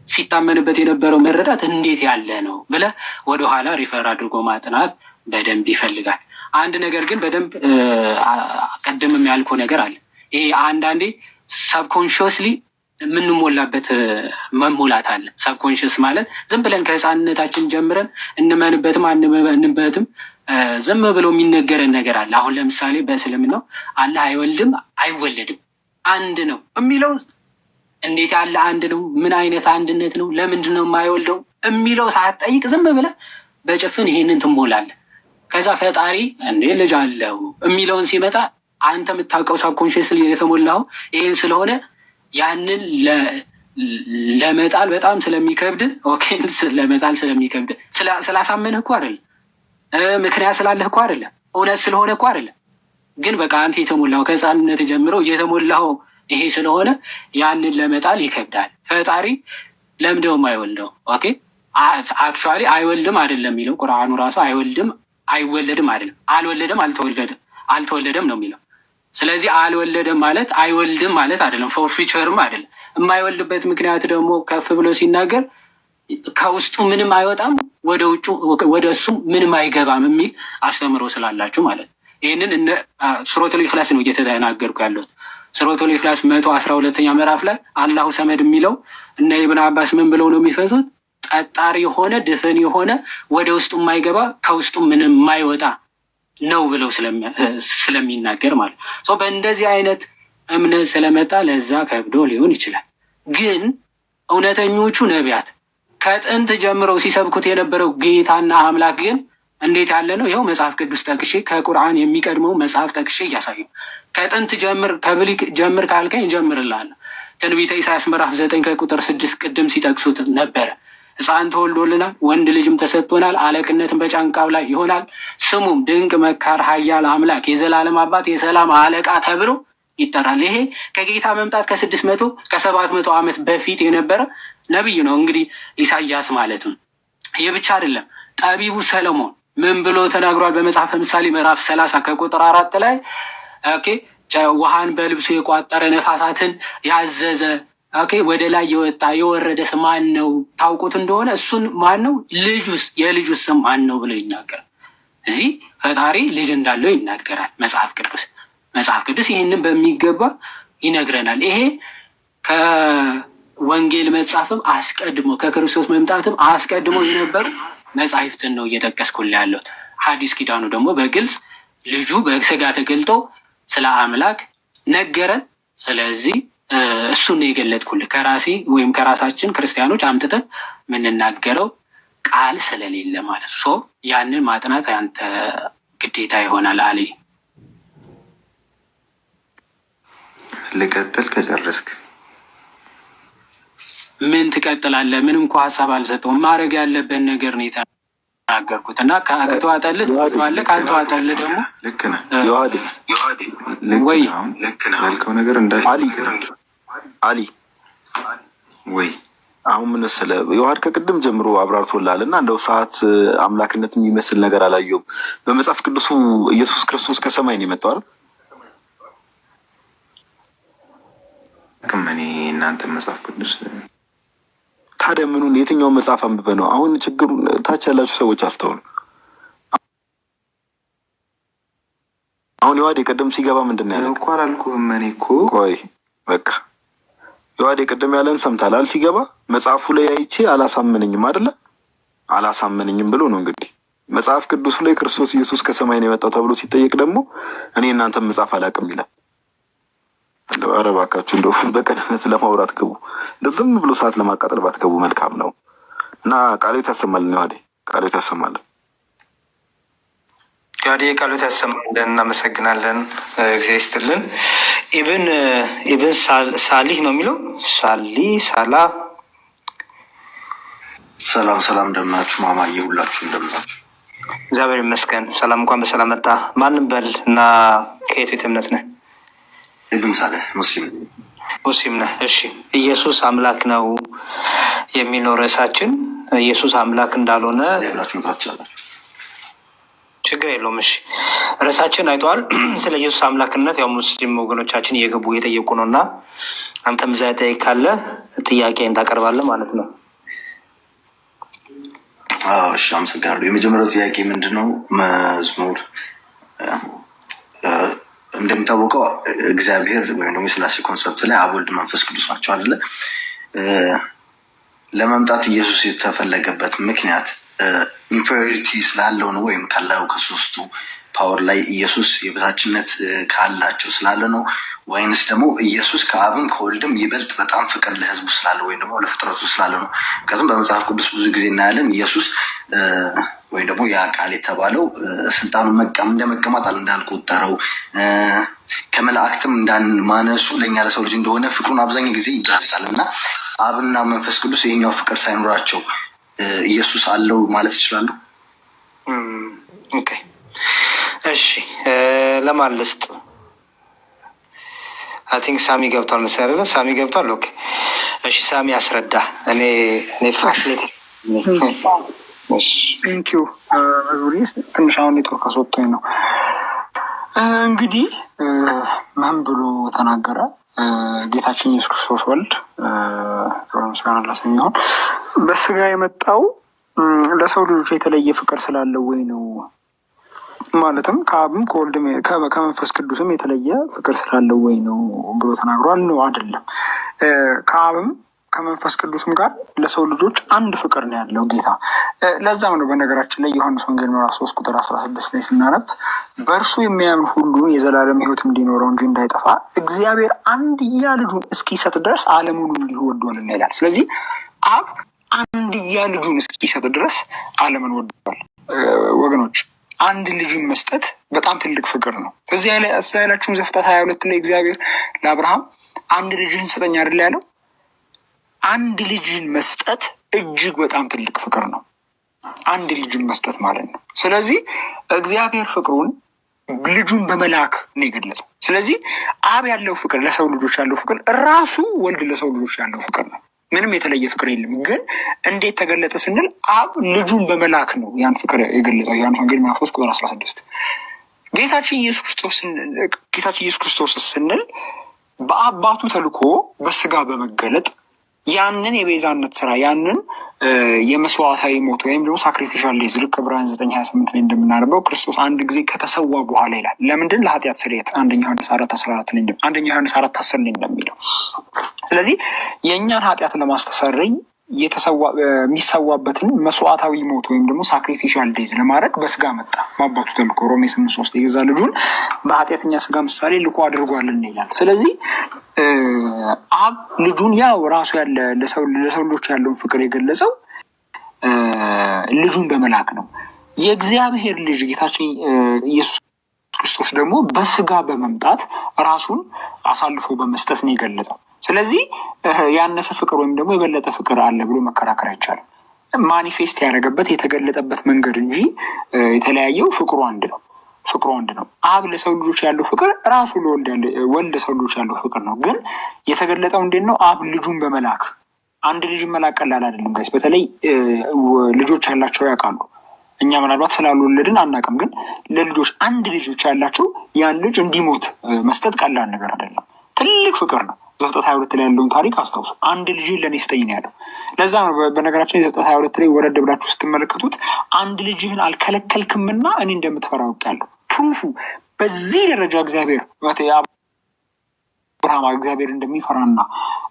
ሲታመንበት የነበረው መረዳት እንዴት ያለ ነው ብለህ ወደኋላ ሪፈር አድርጎ ማጥናት በደንብ ይፈልጋል። አንድ ነገር ግን በደንብ ቀደምም ያልከው ነገር አለ። ይሄ አንዳንዴ ሰብኮንሽስሊ የምንሞላበት መሞላት አለ። ሰብኮንሽስ ማለት ዝም ብለን ከህፃንነታችን ጀምረን እንመንበትም አንመንበትም ዝም ብሎ የሚነገረን ነገር አለ። አሁን ለምሳሌ በእስልምናው አላህ አይወልድም አይወለድም አንድ ነው የሚለው እንዴት ያለ አንድ ነው? ምን አይነት አንድነት ነው? ለምንድን ነው የማይወልደው የሚለው ሳትጠይቅ ዝም ብለህ በጭፍን ይሄንን ትሞላለህ። ከዛ ፈጣሪ እንዴ ልጅ አለው የሚለውን ሲመጣ አንተ የምታውቀው ሳብኮንሽስ የተሞላው ይሄን ስለሆነ ያንን ለመጣል በጣም ስለሚከብድ ለመጣል ስለሚከብድ ስላሳመንህ እኮ አይደለም፣ ምክንያት ስላለህ እኮ አይደለም፣ እውነት ስለሆነ እኮ አይደለም። ግን በቃ አንተ የተሞላው ከህፃንነት ጀምሮ የተሞላው ይሄ ስለሆነ ያንን ለመጣል ይከብዳል። ፈጣሪ ለምንድነው የማይወልደው? አክቹዋሊ አይወልድም አይደለም የሚለው ቁርአኑ ራሱ አይወልድም አይወለድም አይደለም፣ አልወለደም አልተወለደም ነው የሚለው። ስለዚህ አልወለደም ማለት አይወልድም ማለት አይደለም፣ ፎር ፊቸርም አይደለም። የማይወልድበት ምክንያት ደግሞ ከፍ ብሎ ሲናገር ከውስጡ ምንም አይወጣም ወደ እሱም ምንም አይገባም የሚል አስተምሮ ስላላችሁ ማለት ነው። ይህንን ሱረቱል ኢኽላስ ነው እየተናገርኩ ያለሁት። ሱረቱል ኢኽላስ 112ኛ ምዕራፍ ላይ አላሁ ሰመድ የሚለው እነ ኢብን አባስ ምን ብለው ነው የሚፈቱት? ጠጣሪ የሆነ ድፍን የሆነ ወደ ውስጡ የማይገባ ከውስጡ ምንም የማይወጣ ነው ብለው ስለሚናገር ማለት ነው። በእንደዚህ አይነት እምነት ስለመጣ ለዛ ከብዶ ሊሆን ይችላል። ግን እውነተኞቹ ነቢያት ከጥንት ጀምረው ሲሰብኩት የነበረው ጌታና አምላክ ግን እንዴት ያለ ነው? ይኸው መጽሐፍ ቅዱስ ጠቅሼ ከቁርአን የሚቀድመው መጽሐፍ ጠቅሼ እያሳየው ከጥንት ከብሉይ ጀምር ካልከኝ እጀምርልሃለሁ። ትንቢተ ኢሳያስ ምዕራፍ 9 ከቁጥር 6 ቅድም ሲጠቅሱት ነበረ። ሕፃን ተወልዶልናል፣ ወንድ ልጅም ተሰጥቶናል፣ አለቅነትን በጫንቃው ላይ ይሆናል፣ ስሙም ድንቅ መካር፣ ኃያል አምላክ፣ የዘላለም አባት፣ የሰላም አለቃ ተብሎ ይጠራል። ይሄ ከጌታ መምጣት ከ600 ከ700 ዓመት በፊት የነበረ ነቢይ ነው። እንግዲህ ኢሳያስ ማለት ነው። ይህ ብቻ አይደለም። ጠቢቡ ሰለሞን ምን ብሎ ተናግሯል? በመጽሐፈ ምሳሌ ምዕራፍ 30 ከቁጥር 4 ላይ ውሃን በልብሱ የቋጠረ ነፋሳትን ያዘዘ ወደ ላይ የወጣ የወረደስ ማን ነው? ታውቁት እንደሆነ እሱን ማን ነው? የልጁ ስም ማን ነው ብሎ ይናገራል። እዚህ ፈጣሪ ልጅ እንዳለው ይናገራል መጽሐፍ ቅዱስ ይህንን በሚገባ ይነግረናል። ይሄ ከወንጌል መጽሐፍም አስቀድሞ ከክርስቶስ መምጣትም አስቀድሞ የነበሩ መጽሐፍትን ነው እየጠቀስኩልህ ያለው። ሐዲስ ኪዳኑ ደግሞ በግልጽ ልጁ በስጋ ተገልጦ ስለ አምላክ ነገረን። ስለዚህ እሱን ነው የገለጥኩልህ። ከራሴ ወይም ከራሳችን ክርስቲያኖች አምጥተን የምንናገረው ቃል ስለሌለ ማለት ነው። ያንን ማጥናት ያንተ ግዴታ ይሆናል። አሊ ልቀጥል? ከጨረስክ ምን ትቀጥላለህ? ምንም እንኳ ሀሳብ አልሰጠውም። ማድረግ ያለብን ነገር ነው የተናገርኩት እና ከተዋጠልህ ትዋለ፣ ካልተዋጠልህ ደግሞ ልክ ነህ። ወይ ያልከው ነገር አሊ ወይ አሁን ምን ስለ ዮሐድ ከቅድም ጀምሮ አብራርቶላል እና እንደው ሰዓት አምላክነት የሚመስል ነገር አላየውም። በመጽሐፍ ቅዱሱ ኢየሱስ ክርስቶስ ከሰማይ ነው የመጣው አይደል? ከመኔ እናንተ መጽሐፍ ቅዱስ ታዲያ ምኑን የትኛውን መጽሐፍ አንብበ ነው? አሁን ችግሩ ታች ያላችሁ ሰዎች አስተውሉ። አሁን ዮሐድ የቀደም ሲገባ ምንድን ነው ያለው? እኮ አላልኩህም እኔ እኮ ቆይ በቃ ዮሐድ የቀደም ያለን ሰምታላል። ሲገባ መጽሐፉ ላይ አይቼ አላሳመነኝም አይደለ? አላሳመነኝም ብሎ ነው እንግዲህ መጽሐፍ ቅዱሱ ላይ ክርስቶስ ኢየሱስ ከሰማይ ነው የመጣው ተብሎ ሲጠየቅ ደግሞ እኔ እናንተ መጽሐፍ አላውቅም ይላል። እንደው ኧረ እባካችሁ እንደው በቀናነት ለማውራት ገቡ። እንደው ዝም ብሎ ሰዓት ለማቃጠል ባትገቡ መልካም ነው እና ቃሌት ያሰማልን። ዮሐድ ቃሌት ያሰማልን። ዮሐድ ቃሌት ያሰማልን። እናመሰግናለን። እግዚአብሔር ይስጥልን። ኢብን ሳሊህ ነው የሚለው ሳላ ሰላም እንደምናችሁ ማማዬ፣ ሁላችሁ እንደምናችሁ? እግዚአብሔር ይመስገን። ሰላም እንኳን በሰላም መጣ። ማንም በል እና ከየት ቤተ እምነት ነህ? ኢብን ሳሊህ ሙስሊም ነህ? እሺ። ኢየሱስ አምላክ ነው የሚለው ርዕሳችን ኢየሱስ አምላክ እንዳልሆነ ብላችሁ መጥራት ትችላላችሁ። ችግር የለውም። እሺ፣ ርዕሳችን አይተዋል። ስለ ኢየሱስ አምላክነት ያው ሙስሊም ወገኖቻችን እየገቡ እየጠየቁ ነው እና አንተም እዛ ጠይቅ ካለ ጥያቄን ታቀርባለህ ማለት ነው። እሺ፣ አመሰግናለሁ። የመጀመሪያው ጥያቄ ምንድን ነው? መዝሙር እንደሚታወቀው እግዚአብሔር ወይም ደግሞ የስላሴ ኮንሰፕት ላይ አብ፣ ወልድ፣ መንፈስ ቅዱስ ናቸው አይደለ? ለመምጣት ኢየሱስ የተፈለገበት ምክንያት ኢንፌሪቲ ስላለው ነው ወይም ካለው ከሶስቱ ፓወር ላይ ኢየሱስ የበታችነት ካላቸው ስላለ ነው ወይንስ ደግሞ ኢየሱስ ከአብም ከወልድም ይበልጥ በጣም ፍቅር ለህዝቡ ስላለ ወይም ደግሞ ለፍጥረቱ ስላለ ነው? ምክንያቱም በመጽሐፍ ቅዱስ ብዙ ጊዜ እናያለን ኢየሱስ ወይም ደግሞ ያ ቃል የተባለው ስልጣኑ እንደ መቀማት እንዳልቆጠረው ከመላእክትም ማነሱ ለእኛ ለሰው ልጅ እንደሆነ ፍቅሩን አብዛኛው ጊዜ ይገልጻል እና አብና መንፈስ ቅዱስ ይሄኛው ፍቅር ሳይኖራቸው ኢየሱስ አለው ማለት ይችላሉ? ኦኬ፣ እሺ፣ ለማን ልስጥ? አይ ቲንክ ሳሚ ገብቷል መሰለኝ። ሳሚ ገብቷል። ኦኬ፣ እሺ፣ ሳሚ አስረዳ። እኔ ፋሲሊቲ ቴንክ ዩ መዝሙሪ። ትንሽ አሁን ኔትወርክ አስወጥቶኝ ነው። እንግዲህ ምን ብሎ ተናገረ? ጌታችን ኢየሱስ ክርስቶስ ወልድ ምስጋና ለስሙ ይሁን በስጋ የመጣው ለሰው ልጆች የተለየ ፍቅር ስላለው ወይ ነው? ማለትም ከአብም ከወልድም ከመንፈስ ቅዱስም የተለየ ፍቅር ስላለው ወይ ነው ብሎ ተናግሯል? ነው አይደለም። ከአብም ከመንፈስ ቅዱስም ጋር ለሰው ልጆች አንድ ፍቅር ነው ያለው ጌታ። ለዛም ነው በነገራችን ላይ ዮሐንስ ወንጌል ምዕራፍ 3 ቁጥር 16 ላይ ስናነብ በእርሱ የሚያምን ሁሉ የዘላለም ሕይወት እንዲኖረው እንጂ እንዳይጠፋ እግዚአብሔር አንድያ ልጁን እስኪሰጥ ድረስ ዓለሙን እንዲሁ ወዶን ይላል። ስለዚህ አብ አንድያ ልጁን እስኪሰጥ ድረስ ዓለምን ወዷል። ወገኖች፣ አንድ ልጅን መስጠት በጣም ትልቅ ፍቅር ነው። እዚህ ያላችሁም ዘፍጥረት 22 ላይ እግዚአብሔር ለአብርሃም አንድ ልጅን ስጠኝ አይደል ያለው? አንድ ልጅን መስጠት እጅግ በጣም ትልቅ ፍቅር ነው። አንድ ልጅን መስጠት ማለት ነው። ስለዚህ እግዚአብሔር ፍቅሩን ልጁን በመላክ ነው የገለጸው። ስለዚህ አብ ያለው ፍቅር ለሰው ልጆች ያለው ፍቅር ራሱ ወልድ ለሰው ልጆች ያለው ፍቅር ነው። ምንም የተለየ ፍቅር የለም። ግን እንዴት ተገለጠ ስንል አብ ልጁን በመላክ ነው ያን ፍቅር የገለጸው። ዮሐንስ ወንጌል ምዕራፍ 3 ቁጥር 16 ጌታችን ኢየሱስ ክርስቶስ ስንል በአባቱ ተልኮ በስጋ በመገለጥ ያንን የቤዛነት ስራ ያንን የመስዋዕታዊ ሞት ወይም ደግሞ ሳክሪፊሻል ዴዝ ልክ ዕብራውያን 9:28 ላይ እንደምናነበው ክርስቶስ አንድ ጊዜ ከተሰዋ በኋላ ይላል። ለምንድን? ለኃጢአት ስርየት። አንደኛ ዮሐንስ 4:14 ላይ አንደኛ ዮሐንስ 4:10 ላይ እንደሚለው። ስለዚህ የእኛን ኃጢአት ለማስተሰረይ የሚሰዋበትን መስዋዕታዊ ሞት ወይም ደግሞ ሳክሪፊሻል ዴዝ ለማድረግ በስጋ መጣ በአባቱ ተልኮ። ሮሜ 8:3 የገዛ ልጁን በኃጢአተኛ ስጋ ምሳሌ ልኮ አድርጓልን ይላል። ስለዚህ አብ ልጁን ያው ራሱ ያለ ለሰው ልጆች ያለውን ፍቅር የገለጸው ልጁን በመላክ ነው። የእግዚአብሔር ልጅ ጌታችን ኢየሱስ ክርስቶስ ደግሞ በስጋ በመምጣት ራሱን አሳልፎ በመስጠት ነው የገለጸው። ስለዚህ ያነሰ ፍቅር ወይም ደግሞ የበለጠ ፍቅር አለ ብሎ መከራከር አይቻልም። ማኒፌስት ያደረገበት የተገለጠበት መንገድ እንጂ የተለያየው ፍቅሩ አንድ ነው። ፍቅሩ አንድ ነው። አብ ለሰው ልጆች ያለው ፍቅር ራሱ ወልድ ለሰው ልጆች ያለው ፍቅር ነው። ግን የተገለጠው እንዴት ነው? አብ ልጁን በመላክ አንድ ልጅ መላክ ቀላል አይደለም ጋይስ። በተለይ ልጆች ያላቸው ያውቃሉ። እኛ ምናልባት ስላልወለድን አናውቅም። ግን ለልጆች አንድ ልጅ ብቻ ያላቸው ያን ልጅ እንዲሞት መስጠት ቀላል ነገር አይደለም። ትልቅ ፍቅር ነው። ዘፍጥረት 22 ላይ ያለውን ታሪክ አስታውሱ። አንድ ልጅ ለእኔ ስጠኝ ነው ያለው። ለዛ ነው በነገራችን ዘፍጥረት 22 ላይ ወረድ ብላችሁ ስትመለከቱት አንድ ልጅህን አልከለከልክምና እኔ እንደምትፈራ አውቄአለሁ። ፕሩፉ በዚህ ደረጃ እግዚአብሔር አብርሃም እግዚአብሔር እንደሚፈራና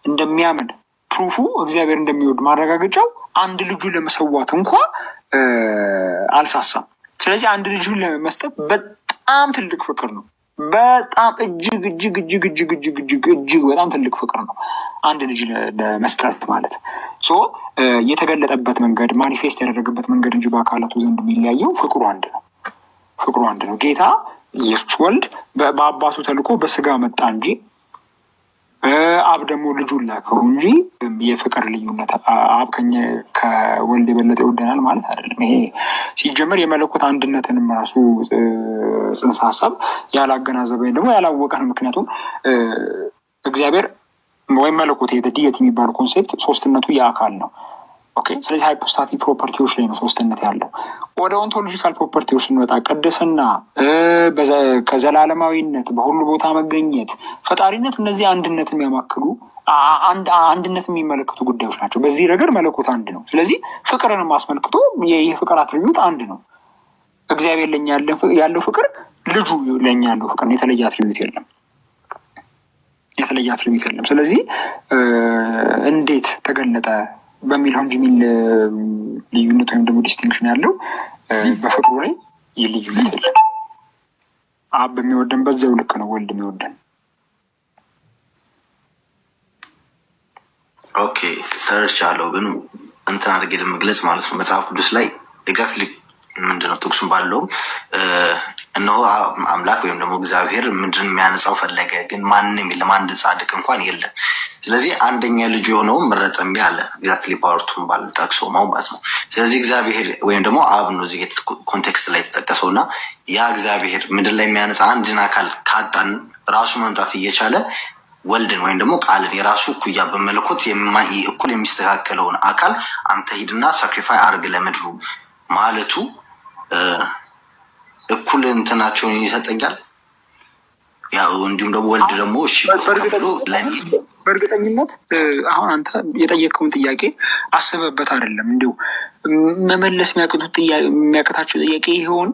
እንደሚያምን ፕሩፉ እግዚአብሔር እንደሚወድ ማረጋገጫው አንድ ልጁ ለመሰዋት እንኳ አልሳሳም። ስለዚህ አንድ ልጁን ለመስጠት በጣም ትልቅ ፍቅር ነው። በጣም እጅግ በጣም ትልቅ ፍቅር ነው አንድ ልጅ ለመስጠት ማለት። የተገለጠበት መንገድ ማኒፌስት ያደረገበት መንገድ እንጂ በአካላቱ ዘንድ የሚለያየው ፍቅሩ አንድ ነው። ፍቅሩ አንድ ነው። ጌታ ኢየሱስ ወልድ በአባቱ ተልኮ በስጋ መጣ እንጂ አብ ደግሞ ልጁን ላከው እንጂ የፍቅር ልዩነት አብ ከወልድ የበለጠ ይወደናል ማለት አይደለም። ይሄ ሲጀመር የመለኮት አንድነትንም ራሱ ጽንሰ ሀሳብ ያላገናዘበ ወይም ደግሞ ያላወቀ ነው። ምክንያቱም እግዚአብሔር ወይም መለኮት ዲየት የሚባለው ኮንሴፕት ሶስትነቱ የአካል ነው። ኦኬ። ስለዚህ ሃይፖስታቲክ ፕሮፐርቲዎች ላይ ነው ሶስትነት ያለው። ወደ ኦንቶሎጂካል ፕሮፐርቲዎች ስንመጣ ቅድስና፣ ከዘላለማዊነት፣ በሁሉ ቦታ መገኘት፣ ፈጣሪነት፣ እነዚህ አንድነት የሚያማክሉ አንድነት የሚመለከቱ ጉዳዮች ናቸው። በዚህ ረገድ መለኮት አንድ ነው። ስለዚህ ፍቅርንም አስመልክቶ የፍቅር አትሪቢዩት አንድ ነው። እግዚአብሔር ለኛ ያለው ፍቅር ልጁ ለኛ ያለው ፍቅር ነው። የተለየ አትሪቢዩት የለም። ስለዚህ እንዴት ተገለጠ በሚለው እንጂ የሚል ልዩነት ወይም ደግሞ ዲስቲንክሽን ያለው በፍቅሩ ላይ ልዩነት የለም። አብ በሚወደን በዚያው ልክ ነው ወልድ የሚወደን። ኦኬ ተረድቻለሁ። ግን እንትን አድርጌ ለመግለጽ ማለት ነው መጽሐፍ ቅዱስ ላይ ኤግዛክትሊ ምንድነው ጥቅሱን ባለውም እነሆ አምላክ ወይም ደግሞ እግዚአብሔር ምድርን የሚያነጻው ፈለገ፣ ግን ማንም የለም፣ አንድ ጻድቅ እንኳን የለም። ስለዚህ አንደኛ ልጁ የሆነውን መረጠ የሚል አለ። ኤግዛክትሊ ፓወርቱን ባልጠቅሶ ማለት ነው። ስለዚህ እግዚአብሔር ወይም ደግሞ አብ ነው እዚህ ኮንቴክስት ላይ የተጠቀሰው እና ያ እግዚአብሔር ምድር ላይ የሚያነጻ አንድን አካል ካጣን ራሱ መምጣት እየቻለ ወልድን ወይም ደግሞ ቃልን የራሱ እኩያ በመለኮት እኩል የሚስተካከለውን አካል አንተ ሂድና ሳክሪፋይ አርግ ለምድሩ ማለቱ እኩል እንትናቸውን ይሰጠኛል። ያው እንዲሁም ደግሞ ወልድ ደግሞ እሺ ብሎ ለኔ በእርግጠኝነት አሁን አንተ የጠየቀውን ጥያቄ አስበበት አይደለም እንዲሁ መመለስ የሚያቅታቸው ጥያቄ ይሆን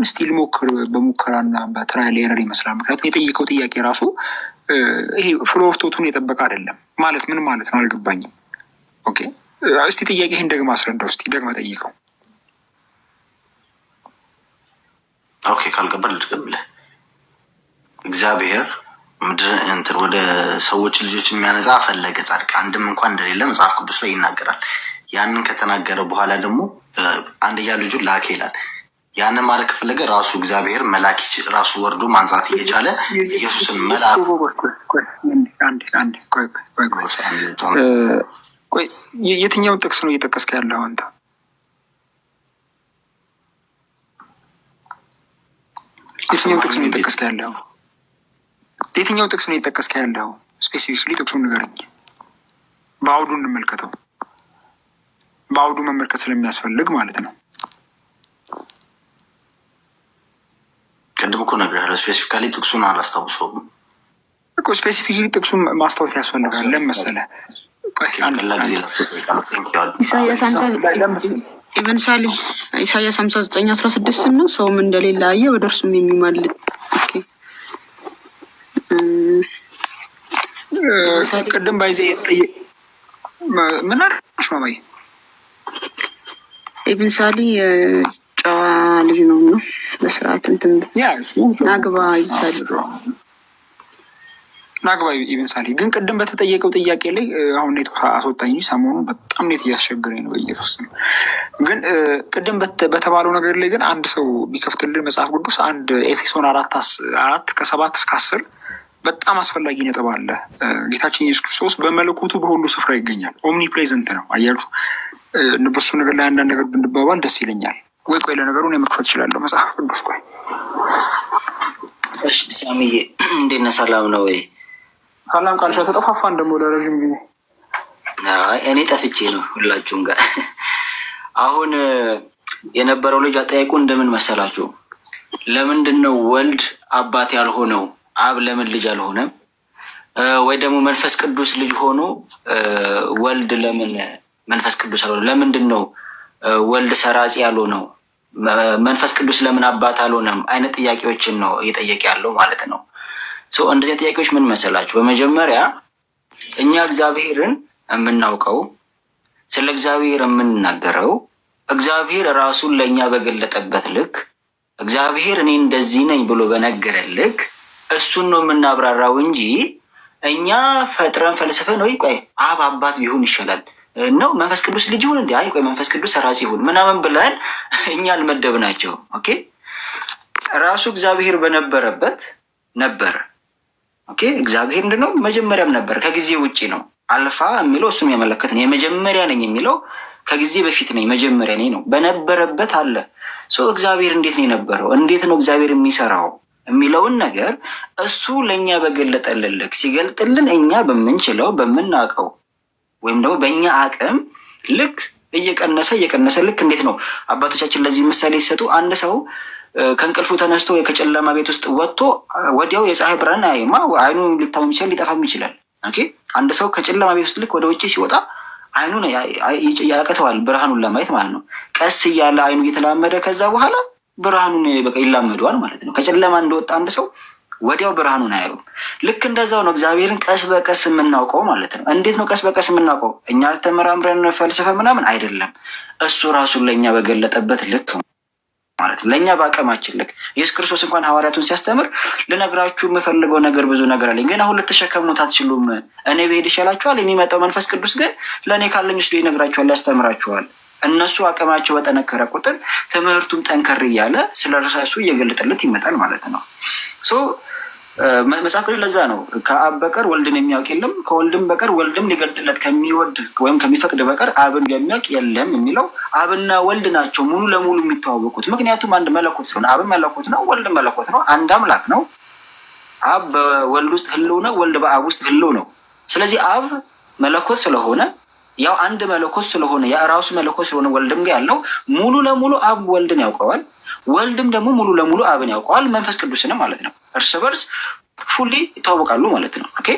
እስቲ ልሞክር በሙከራና በትራይል ኤረር ይመስላል። ምክንያቱም የጠየቀው ጥያቄ ራሱ ይሄ ፍሎቶቱን የጠበቀ አይደለም ማለት ምን ማለት ነው አልገባኝም። ኦኬ እስቲ ጥያቄህን ደግመህ አስረዳው። እስቲ ደግመህ ጠይቀው። ኦኬ ካልገባ ልድገምልህ። እግዚአብሔር ምድር እንትን ወደ ሰዎች ልጆች የሚያነጻ ፈለገ፣ ጻድቅ አንድም እንኳን እንደሌለ መጽሐፍ ቅዱስ ላይ ይናገራል። ያንን ከተናገረ በኋላ ደግሞ አንድያ ልጁን ላከ ይላል። ያንን ማድረግ ከፈለገ ራሱ እግዚአብሔር መላክ ራሱ ወርዶ ማንጻት እየቻለ ኢየሱስን መላክ የትኛውን ጥቅስ ነው እየጠቀስክ ያለው አንተ? የትኛው ጥቅስ ነው የጠቀስከው ያለው? የትኛው ጥቅስ ነው የጠቀስከው ያለው? ስፔሲፊክሊ ጥቅሱን ንገረኝ። በአውዱ እንመልከተው። በአውዱ መመልከት ስለሚያስፈልግ ማለት ነው። ቅድም እኮ ነግሬሃለሁ። ስፔሲፊካሊ ጥቅሱን አላስታውሰውም እኮ። ስፔሲፊካሊ ጥቅሱን ማስታወስ ያስፈልጋል። ለምን መሰለህ? ኢሳያስ 59:16 ነው። ሰውም እንደሌለ አየ፣ ወደ እርሱም የሚማልድ ቅድም ባይዜ ምን አልሽ ማማዬ? ኢብን ሳሊ ጨዋ ልጅ ነው ነው በስርዓት እንትን ናግባ ይብሳል ናግባ ኢብን ሳሊ ግን ቅድም በተጠየቀው ጥያቄ ላይ አሁን ኔት አስወጣኝ እንጂ ሰሞኑን በጣም ኔት እያስቸገረኝ ነው። በኢየሱስ ግን ቅድም በተባለው ነገር ላይ ግን አንድ ሰው ቢከፍትልን መጽሐፍ ቅዱስ አንድ ኤፌሶን 4:7-10 በጣም አስፈላጊ ነጥብ አለ። ጌታችን ኢየሱስ ክርስቶስ በመለኮቱ በሁሉ ስፍራ ይገኛል። ኦምኒ ፕሬዘንት ነው። አያችሁ፣ በሱ ነገር ላይ አንዳንድ ነገር ብንባባል ደስ ይለኛል። ቆይ ለነገሩን የመክፈት እችላለሁ መጽሐፍ ቅዱስ። ቆይ እሺ፣ ሳሚዬ እንዴት ነህ? ሰላም ነው ወይ? ሰላም ቃልሻ ተጠፋፋን ደግሞ ለረዥም ጊዜ። እኔ ጠፍቼ ነው ሁላችሁም ጋር። አሁን የነበረው ልጅ አጠያይቁ እንደምን መሰላችሁ? ለምንድን ነው ወልድ አባት ያልሆነው? አብ ለምን ልጅ አልሆነም? ወይ ደግሞ መንፈስ ቅዱስ ልጅ ሆኖ ወልድ ለምን መንፈስ ቅዱስ አልሆነም? ለምንድን ነው ወልድ ሰራጺ ያልሆነው? መንፈስ ቅዱስ ለምን አባት አልሆነም? አይነት ጥያቄዎችን ነው እየጠየቀ ያለው ማለት ነው። እንደዚህ ጥያቄዎች ምን መሰላችሁ? በመጀመሪያ እኛ እግዚአብሔርን የምናውቀው ስለ እግዚአብሔር የምንናገረው እግዚአብሔር ራሱን ለእኛ በገለጠበት ልክ እግዚአብሔር እኔ እንደዚህ ነኝ ብሎ በነገረን ልክ እሱን ነው የምናብራራው እንጂ እኛ ፈጥረን ፈልስፈን ወይ ቆይ አብ አባት ቢሆን ይሻላል ነው መንፈስ ቅዱስ ልጅ ይሁን እንዴ፣ አይ ቆይ መንፈስ ቅዱስ ሰራጺ ይሁን ምናምን ብለን እኛ አልመደብናቸው። ኦኬ፣ ራሱ እግዚአብሔር በነበረበት ነበር። ኦኬ፣ እግዚአብሔር ምንድነው? መጀመሪያም ነበር፣ ከጊዜ ውጪ ነው። አልፋ የሚለው እሱም ያመለከት ነው። የመጀመሪያ ነኝ የሚለው ከጊዜ በፊት ነኝ፣ መጀመሪያ ነኝ ነው። በነበረበት አለ። እግዚአብሔር እንዴት ነው የነበረው? እንዴት ነው እግዚአብሔር የሚሰራው የሚለውን ነገር እሱ ለእኛ በገለጠልን ልክ ሲገልጥልን እኛ በምንችለው በምናውቀው ወይም ደግሞ በእኛ አቅም ልክ እየቀነሰ ልክ እንዴት ነው አባቶቻችን ለዚህ ምሳሌ ሲሰጡ አንድ ሰው ከእንቅልፉ ተነስቶ ከጨለማ ቤት ውስጥ ወጥቶ ወዲያው የፀሐይ ብርሃን አይማ አይኑ ሊታመም ይችላል፣ ሊጠፋም ይችላል። ኦኬ፣ አንድ ሰው ከጨለማ ቤት ውስጥ ልክ ወደ ውጭ ሲወጣ አይኑን ያቅተዋል ብርሃኑን ለማየት ማለት ነው። ቀስ እያለ አይኑ እየተላመደ ከዛ በኋላ ብርሃኑን በቃ ይላመደዋል ማለት ነው። ከጨለማ እንደወጣ አንድ ሰው ወዲያው ብርሃኑን አያዩም። ልክ እንደዛው ነው እግዚአብሔርን ቀስ በቀስ የምናውቀው ማለት ነው። እንዴት ነው ቀስ በቀስ የምናውቀው? እኛ ተመራምረን ፈልስፈ ምናምን አይደለም። እሱ ራሱን ለእኛ በገለጠበት ልክ ማለት ነው። ለእኛ በአቅማችን ልክ ኢየሱስ ክርስቶስ እንኳን ሐዋርያቱን ሲያስተምር ልነግራችሁ የምፈልገው ነገር ብዙ ነገር አለኝ፣ ግን አሁን ልትሸከሙት አትችሉም። እኔ ብሄድ ይሻላችኋል። የሚመጣው መንፈስ ቅዱስ ግን ለእኔ ካለኝ ወስዶ ይነግራችኋል፣ ያስተምራችኋል። እነሱ አቅማቸው በጠነከረ ቁጥር ትምህርቱም ጠንከር እያለ ስለ ራሱ እየገለጠለት ይመጣል ማለት ነው። መጽሐፍ ቅዱስ ለዛ ነው ከአብ በቀር ወልድን የሚያውቅ የለም፣ ከወልድም በቀር ወልድም ሊገልጥለት ከሚወድ ወይም ከሚፈቅድ በቀር አብን የሚያውቅ የለም የሚለው። አብና ወልድ ናቸው ሙሉ ለሙሉ የሚተዋወቁት። ምክንያቱም አንድ መለኮት ስለሆነ፣ አብ መለኮት ነው፣ ወልድ መለኮት ነው፣ አንድ አምላክ ነው። አብ በወልድ ውስጥ ህልው ነው፣ ወልድ በአብ ውስጥ ህልው ነው። ስለዚህ አብ መለኮት ስለሆነ ያው አንድ መለኮት ስለሆነ የራሱ መለኮት ስለሆነ ወልድም ጋር ያለው ሙሉ ለሙሉ አብ ወልድን ያውቀዋል፣ ወልድም ደግሞ ሙሉ ለሙሉ አብን ያውቀዋል፣ መንፈስ ቅዱስንም ማለት ነው። እርስ በርስ ፉሊ ይታወቃሉ ማለት ነው። ኦኬ